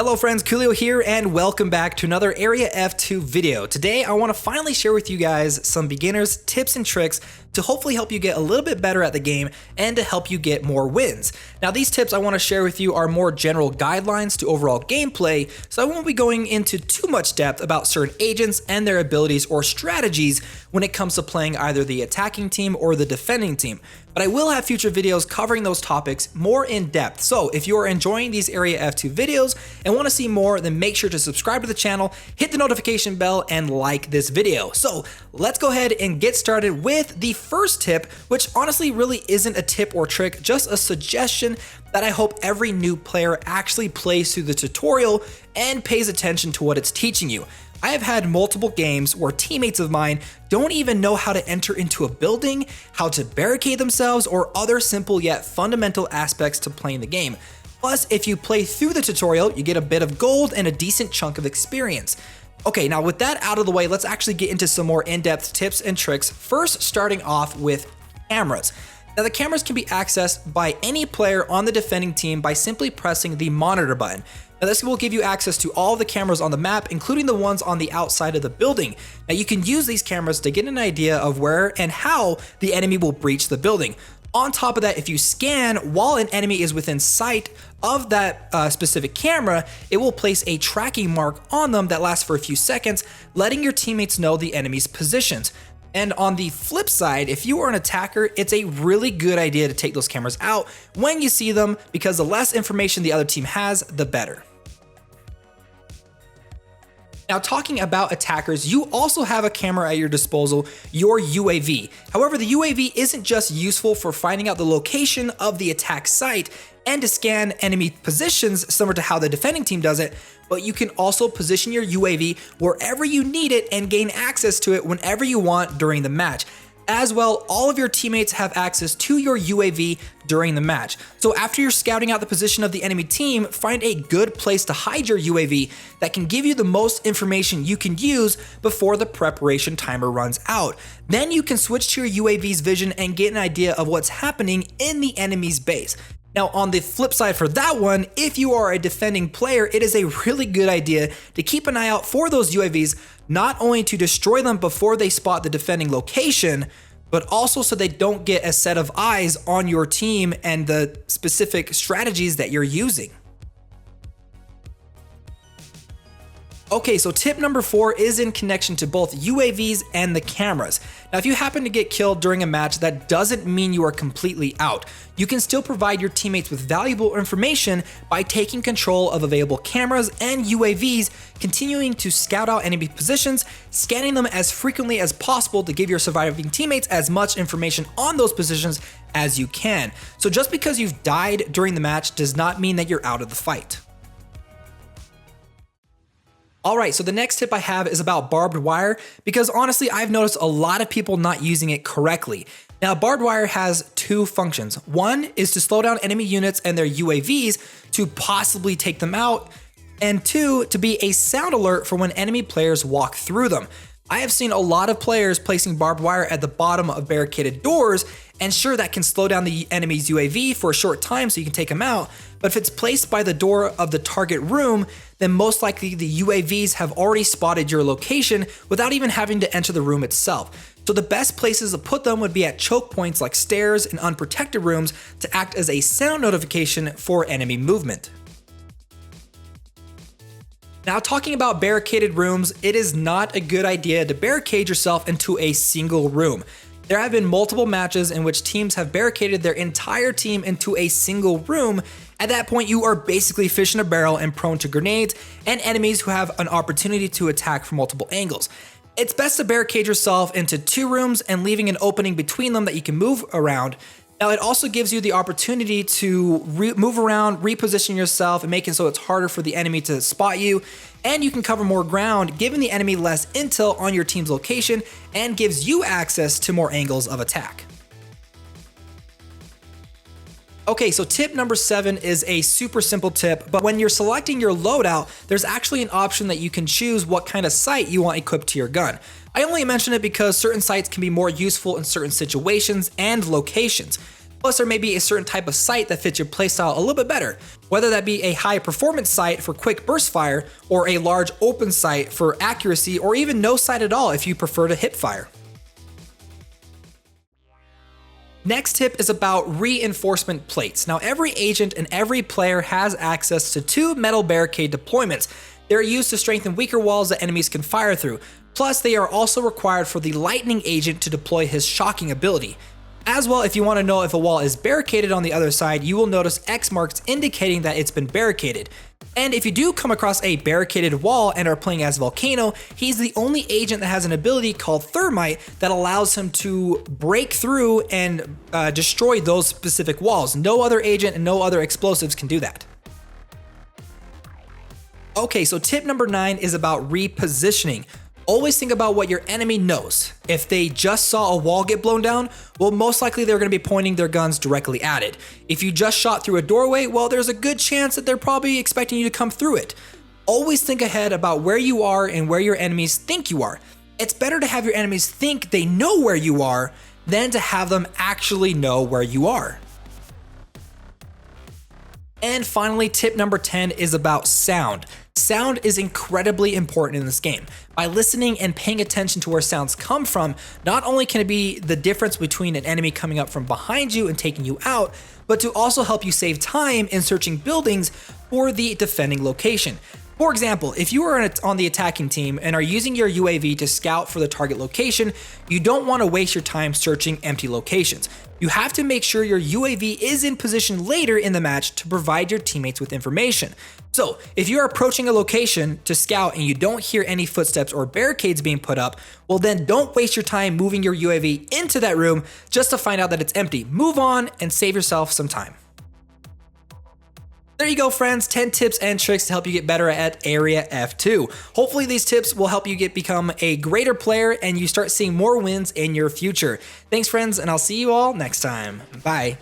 Hello friends, Koolio here and welcome back to another Area F2 video. Today I want to finally share with you guys some beginners tips and tricks to hopefully help you get a little bit better at the game and to help you get more wins. Now these tips I want to share with you are more general guidelines to overall gameplay, so I won't be going into too much depth about certain agents and their abilities or strategies when it comes to playing either the attacking team or the defending team. But I will have future videos covering those topics more in depth. So if you are enjoying these Area F2 videos and want to see more, then make sure to subscribe to the channel, hit the notification bell, and like this video. So let's go ahead and get started with the first tip, which honestly really isn't a tip or trick, just a suggestion that I hope every new player actually plays through the tutorial and pays attention to what it's teaching you. I have had multiple games where teammates of mine don't even know how to enter into a building, how to barricade themselves, or other simple yet fundamental aspects to playing the game. Plus, if you play through the tutorial, you get a bit of gold and a decent chunk of experience. Okay, now with that out of the way, let's actually get into some more in-depth tips and tricks. First, starting off with cameras. Now the cameras can be accessed by any player on the defending team by simply pressing the monitor button. Now this will give you access to all of the cameras on the map, including the ones on the outside of the building. Now you can use these cameras to get an idea of where and how the enemy will breach the building. On top of that, if you scan while an enemy is within sight of that specific camera, it will place a tracking mark on them that lasts for a few seconds, letting your teammates know the enemy's positions. And on the flip side, if you are an attacker, it's a really good idea to take those cameras out when you see them, because the less information the other team has, the better. Now talking about attackers, you also have a camera at your disposal, your UAV. However, the UAV isn't just useful for finding out the location of the attack site and to scan enemy positions similar to how the defending team does it, but you can also position your UAV wherever you need it and gain access to it whenever you want during the match. As well, all of your teammates have access to your UAV during the match. So after you're scouting out the position of the enemy team, find a good place to hide your UAV that can give you the most information you can use before the preparation timer runs out. Then you can switch to your UAV's vision and get an idea of what's happening in the enemy's base. Now on the flip side for that one, if you are a defending player, it is a really good idea to keep an eye out for those UAVs, not only to destroy them before they spot the defending location, but also so they don't get a set of eyes on your team and the specific strategies that you're using. Okay, so tip number 4 is in connection to both UAVs and the cameras. Now, if you happen to get killed during a match, that doesn't mean you are completely out. You can still provide your teammates with valuable information by taking control of available cameras and UAVs, continuing to scout out enemy positions, scanning them as frequently as possible to give your surviving teammates as much information on those positions as you can. So just because you've died during the match does not mean that you're out of the fight. Alright, so the next tip I have is about barbed wire, because honestly I've noticed a lot of people not using it correctly. Now barbed wire has two functions. One is to slow down enemy units and their UAVs to possibly take them out, and two, to be a sound alert for when enemy players walk through them. I have seen a lot of players placing barbed wire at the bottom of barricaded doors, and sure, that can slow down the enemy's UAV for a short time so you can take them out, but if it's placed by the door of the target room, then most likely the UAVs have already spotted your location without even having to enter the room itself. So the best places to put them would be at choke points like stairs and unprotected rooms to act as a sound notification for enemy movement. Now talking about barricaded rooms, it is not a good idea to barricade yourself into a single room. There have been multiple matches in which teams have barricaded their entire team into a single room. At that point, you are basically fish in a barrel and prone to grenades and enemies who have an opportunity to attack from multiple angles. It's best to barricade yourself into 2 rooms and leaving an opening between them that you can move around. Now it also gives you the opportunity to move around, reposition yourself, and make it so it's harder for the enemy to spot you, and you can cover more ground, giving the enemy less intel on your team's location and gives you access to more angles of attack. Okay, so tip number 7 is a super simple tip, but when you're selecting your loadout, there's actually an option that you can choose what kind of sight you want equipped to your gun. I only mention it because certain sights can be more useful in certain situations and locations. Plus, there may be a certain type of sight that fits your playstyle a little bit better, whether that be a high performance sight for quick burst fire, or a large open sight for accuracy, or even no sight at all if you prefer to hip fire. Next tip is about reinforcement plates. Now, every agent and every player has access to 2 metal barricade deployments. They're used to strengthen weaker walls that enemies can fire through. Plus, they are also required for the lightning agent to deploy his shocking ability. As well, if you want to know if a wall is barricaded on the other side, you will notice X marks indicating that it's been barricaded. And if you do come across a barricaded wall and are playing as Volcano, he's the only agent that has an ability called Thermite that allows him to break through and destroy those specific walls. No other agent and no other explosives can do that. Okay, so tip number 9 is about repositioning. Always think about what your enemy knows. If they just saw a wall get blown down, well, most likely they're going to be pointing their guns directly at it. If you just shot through a doorway, well, there's a good chance that they're probably expecting you to come through it. Always think ahead about where you are and where your enemies think you are. It's better to have your enemies think they know where you are than to have them actually know where you are. And finally, tip number 10 is about sound. Sound is incredibly important in this game. By listening and paying attention to where sounds come from, not only can it be the difference between an enemy coming up from behind you and taking you out, but to also help you save time in searching buildings for the defending location. For example, if you are on the attacking team and are using your UAV to scout for the target location, you don't want to waste your time searching empty locations. You have to make sure your UAV is in position later in the match to provide your teammates with information. So, if you are approaching a location to scout and you don't hear any footsteps or barricades being put up, well then don't waste your time moving your UAV into that room just to find out that it's empty. Move on and save yourself some time. There you go, friends, 10 tips and tricks to help you get better at Area F2. Hopefully these tips will help you become a greater player and you start seeing more wins in your future. Thanks, friends, and I'll see you all next time. Bye.